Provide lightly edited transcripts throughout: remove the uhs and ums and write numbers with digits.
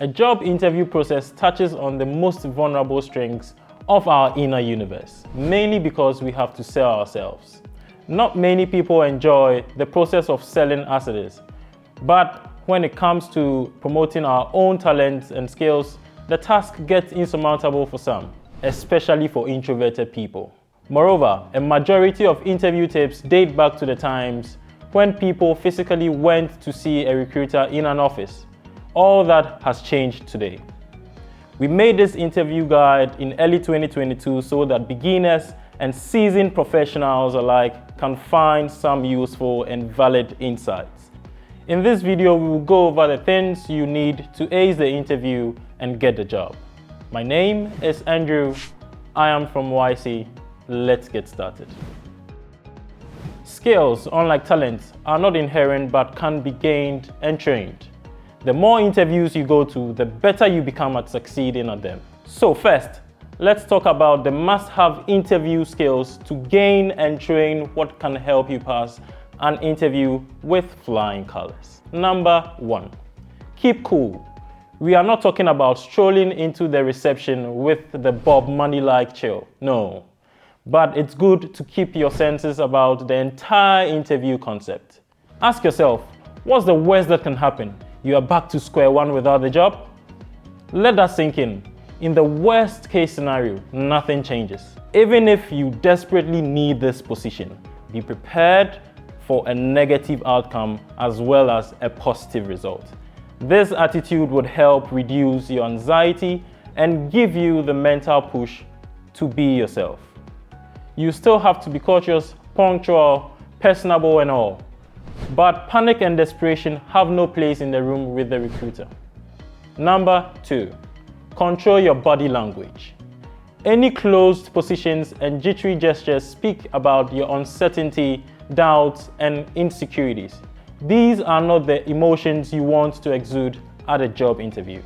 A job interview process touches on the most vulnerable strings of our inner universe, mainly because we have to sell ourselves. Not many people enjoy the process of selling as it is, but when it comes to promoting our own talents and skills, the task gets insurmountable for some, especially for introverted people. Moreover, a majority of interview tips date back to the times when people physically went to see a recruiter in an office. All that has changed today. We made this interview guide in early 2022 so that beginners and seasoned professionals alike can find some useful and valid insights. In this video, we will go over the things you need to ace the interview and get the job. My name is Andrew. I am from Wisey. Let's get started. Skills, unlike talents, are not inherent but can be gained and trained. The more interviews you go to, the better you become at succeeding at them. So first, let's talk about the must-have interview skills to gain and train what can help you pass an interview with flying colors. Number 1, keep cool. We are not talking about strolling into the reception with the Bob Money-like chill. No. But it's good to keep your senses about the entire interview concept. Ask yourself, what's the worst that can happen? You are back to square one without the job? Let that sink in. In the worst case scenario, nothing changes. Even if you desperately need this position, be prepared for a negative outcome as well as a positive result. This attitude would help reduce your anxiety and give you the mental push to be yourself. You still have to be cautious, punctual, personable and all. But panic and desperation have no place in the room with the recruiter. Number 2, control your body language. Any closed positions and jittery gestures speak about your uncertainty, doubts, and insecurities. These are not the emotions you want to exude at a job interview.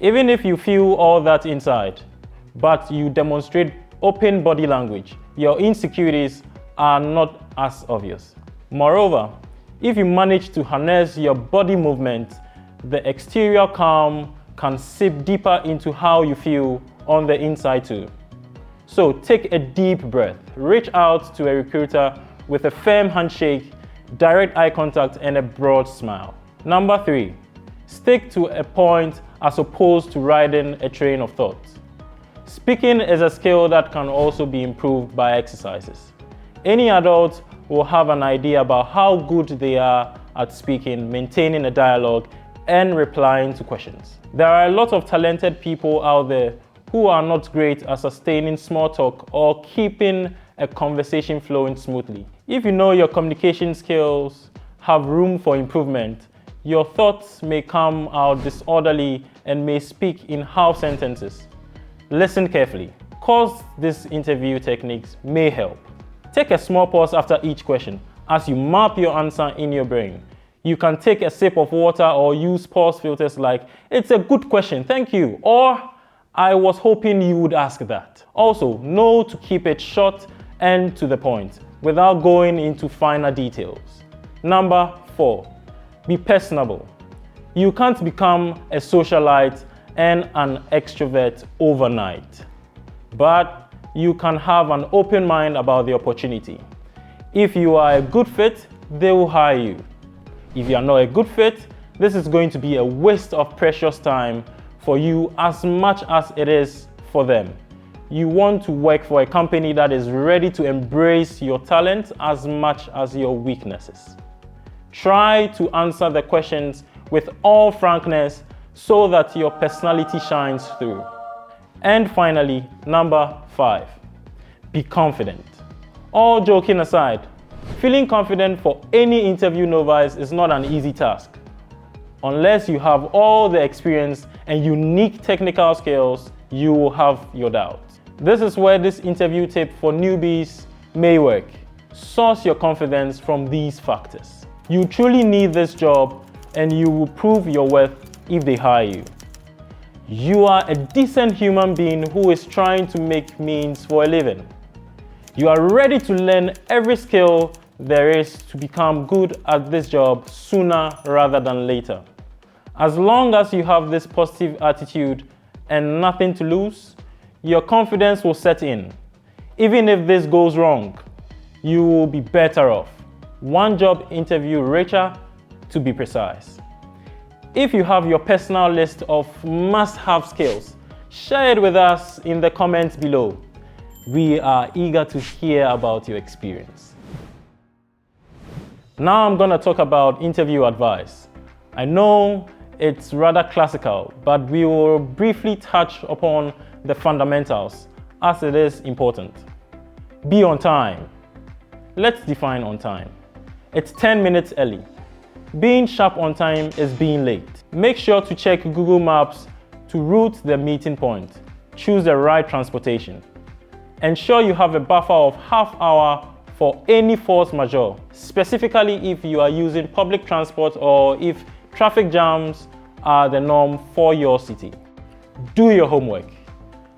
Even if you feel all that inside, but you demonstrate open body language, your insecurities are not as obvious. Moreover, if you manage to harness your body movement, the exterior calm can seep deeper into how you feel on the inside too. So take a deep breath, reach out to a recruiter with a firm handshake, direct eye contact, and a broad smile. Number 3, stick to a point as opposed to riding a train of thought. Speaking is a skill that can also be improved by exercises. Any adult will have an idea about how good they are at speaking, maintaining a dialogue, and replying to questions. There are a lot of talented people out there who are not great at sustaining small talk or keeping a conversation flowing smoothly. If you know your communication skills have room for improvement, your thoughts may come out disorderly and may speak in half sentences. Listen carefully, cause these interview techniques may help. Take a small pause after each question as you map your answer in your brain. You can take a sip of water or use pause filters like, "It's a good question, thank you," or "I was hoping you would ask that." Also, know to keep it short and to the point without going into finer details. Number 4, be personable. You can't become a socialite and an extrovert overnight, but you can have an open mind about the opportunity. If you are a good fit, they will hire you. If you are not a good fit, this is going to be a waste of precious time for you as much as it is for them. You want to work for a company that is ready to embrace your talent as much as your weaknesses. Try to answer the questions with all frankness so that your personality shines through. And finally, number 5, be confident. All joking aside, feeling confident for any interview novice is not an easy task. Unless you have all the experience and unique technical skills, you will have your doubts. This is where this interview tip for newbies may work. Source your confidence from these factors. You truly need this job and you will prove your worth if they hire you. You are a decent human being who is trying to make means for a living. You are ready to learn every skill there is to become good at this job sooner rather than later. As long as you have this positive attitude and nothing to lose, your confidence will set in. Even if this goes wrong, you will be better off. One job interview richer, to be precise. If you have your personal list of must-have skills, share it with us in the comments below. We are eager to hear about your experience. Now I'm going to talk about interview advice. I know it's rather classical, but we will briefly touch upon the fundamentals as it is important. Be on time. Let's define on time. It's 10 minutes early. Being sharp on time is being late. Make sure to check Google Maps to route the meeting point. Choose the right transportation. Ensure you have a buffer of half hour for any force majeure, specifically if you are using public transport or if traffic jams are the norm for your city. Do your homework.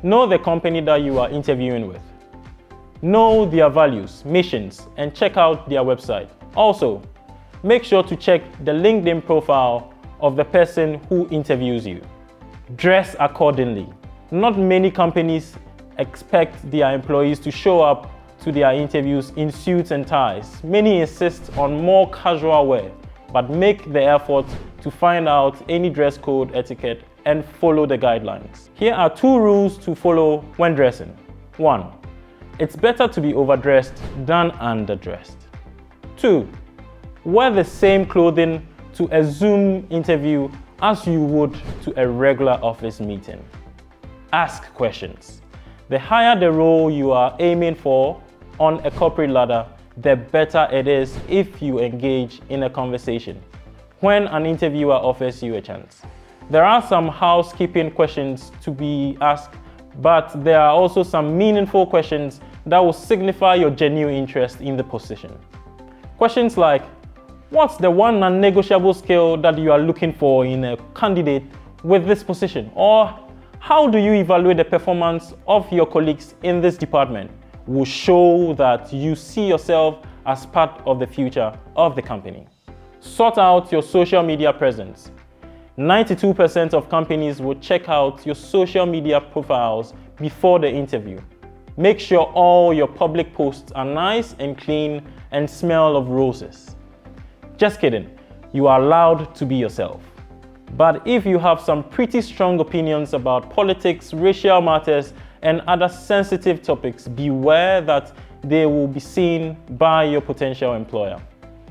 Know the company that you are interviewing with. Know their values, missions, and check out their website. Also, make sure to check the LinkedIn profile of the person who interviews you. Dress accordingly. Not many companies expect their employees to show up to their interviews in suits and ties. Many insist on more casual wear, but make the effort to find out any dress code etiquette and follow the guidelines. Here are 2 rules to follow when dressing. 1. It's better to be overdressed than underdressed. 2. Wear the same clothing to a Zoom interview as you would to a regular office meeting. Ask questions. The higher the role you are aiming for on a corporate ladder, the better it is if you engage in a conversation when an interviewer offers you a chance. There are some housekeeping questions to be asked, but there are also some meaningful questions that will signify your genuine interest in the position. Questions like, what's the one non-negotiable skill that you are looking for in a candidate with this position? Or how do you evaluate the performance of your colleagues in this department? Will show that you see yourself as part of the future of the company. Sort out your social media presence. 92% of companies will check out your social media profiles before the interview. Make sure all your public posts are nice and clean and smell of roses. Just kidding, you are allowed to be yourself. But if you have some pretty strong opinions about politics, racial matters, and other sensitive topics, beware that they will be seen by your potential employer.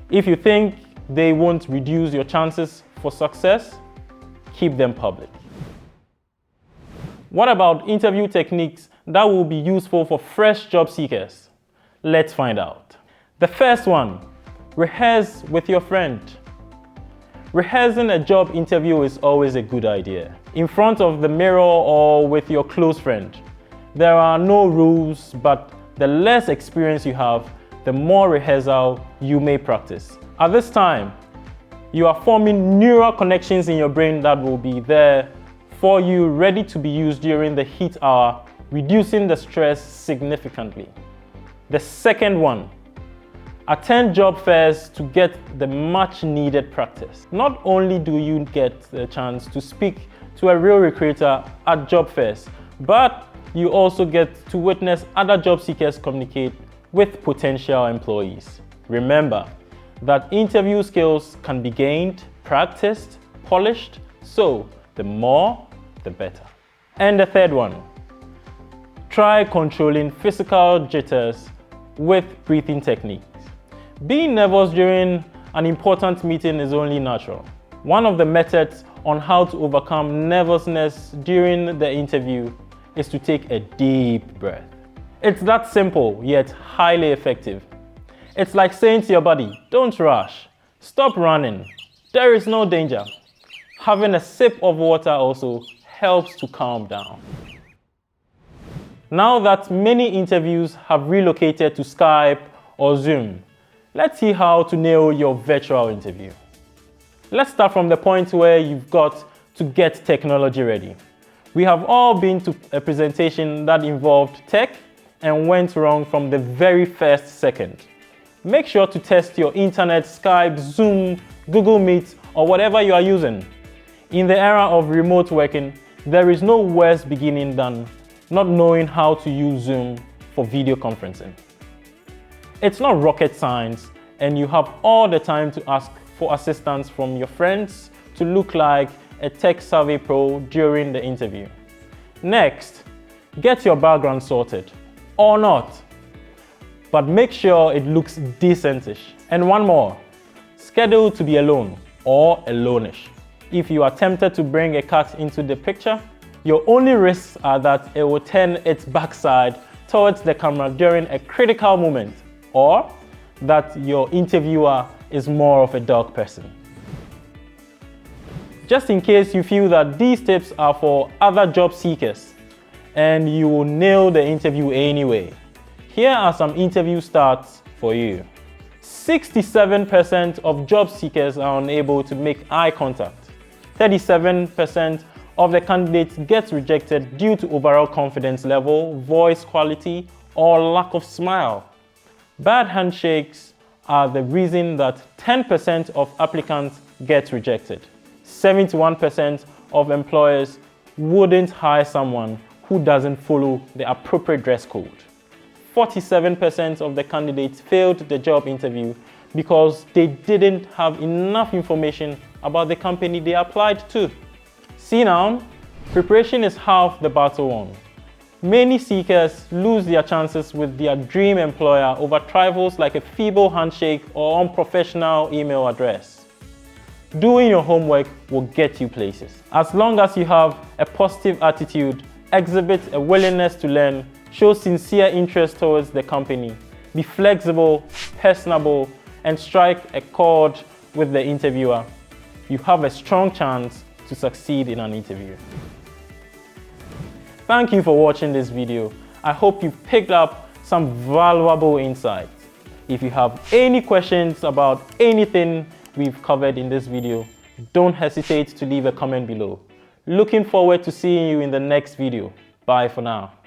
If you think they won't reduce your chances for success, keep them public. What about interview techniques that will be useful for fresh job seekers? Let's find out. The first one, rehearse with your friend. Rehearsing a job interview is always a good idea. In front of the mirror or with your close friend. There are no rules, but the less experience you have, the more rehearsal you may practice. At this time, you are forming neural connections in your brain that will be there for you, ready to be used during the heat hour, reducing the stress significantly. The second one, attend job fairs to get the much needed practice. Not only do you get the chance to speak to a real recruiter at job fairs, but you also get to witness other job seekers communicate with potential employees. Remember that interview skills can be gained, practiced, polished, so the more, the better. And the third one, try controlling physical jitters with breathing techniques. Being nervous during an important meeting is only natural. One of the methods on how to overcome nervousness during the interview is to take a deep breath. It's that simple, yet highly effective. It's like saying to your body, don't rush, stop running, there is no danger. Having a sip of water also helps to calm down. Now that many interviews have relocated to Skype or Zoom, let's see how to nail your virtual interview. Let's start from the point where you've got to get technology ready. We have all been to a presentation that involved tech and went wrong from the very first second. Make sure to test your internet, Skype, Zoom, Google Meet, or whatever you are using. In the era of remote working, there is no worse beginning than not knowing how to use Zoom for video conferencing. It's not rocket science, and you have all the time to ask for assistance from your friends to look like a tech-savvy pro during the interview. Next, get your background sorted, or not, but make sure it looks decentish. And one more, schedule to be alone or alone-ish. If you are tempted to bring a cat into the picture, your only risks are that it will turn its backside towards the camera during a critical moment, or that your interviewer is more of a dog person. Just in case you feel that these tips are for other job seekers and you will nail the interview anyway, here are some interview stats for you. 67% of job seekers are unable to make eye contact. 37% of the candidates get rejected due to overall confidence level, voice quality, or lack of smile. Bad handshakes are the reason that 10% of applicants get rejected. 71% of employers wouldn't hire someone who doesn't follow the appropriate dress code. 47% of the candidates failed the job interview because they didn't have enough information about the company they applied to. See now, preparation is half the battle won. Many seekers lose their chances with their dream employer over trifles like a feeble handshake or unprofessional email address. Doing your homework will get you places. As long as you have a positive attitude, exhibit a willingness to learn, show sincere interest towards the company, be flexible, personable, and strike a chord with the interviewer, you have a strong chance to succeed in an interview. Thank you for watching this video. I hope you picked up some valuable insights. If you have any questions about anything we've covered in this video, don't hesitate to leave a comment below. Looking forward to seeing you in the next video. Bye for now.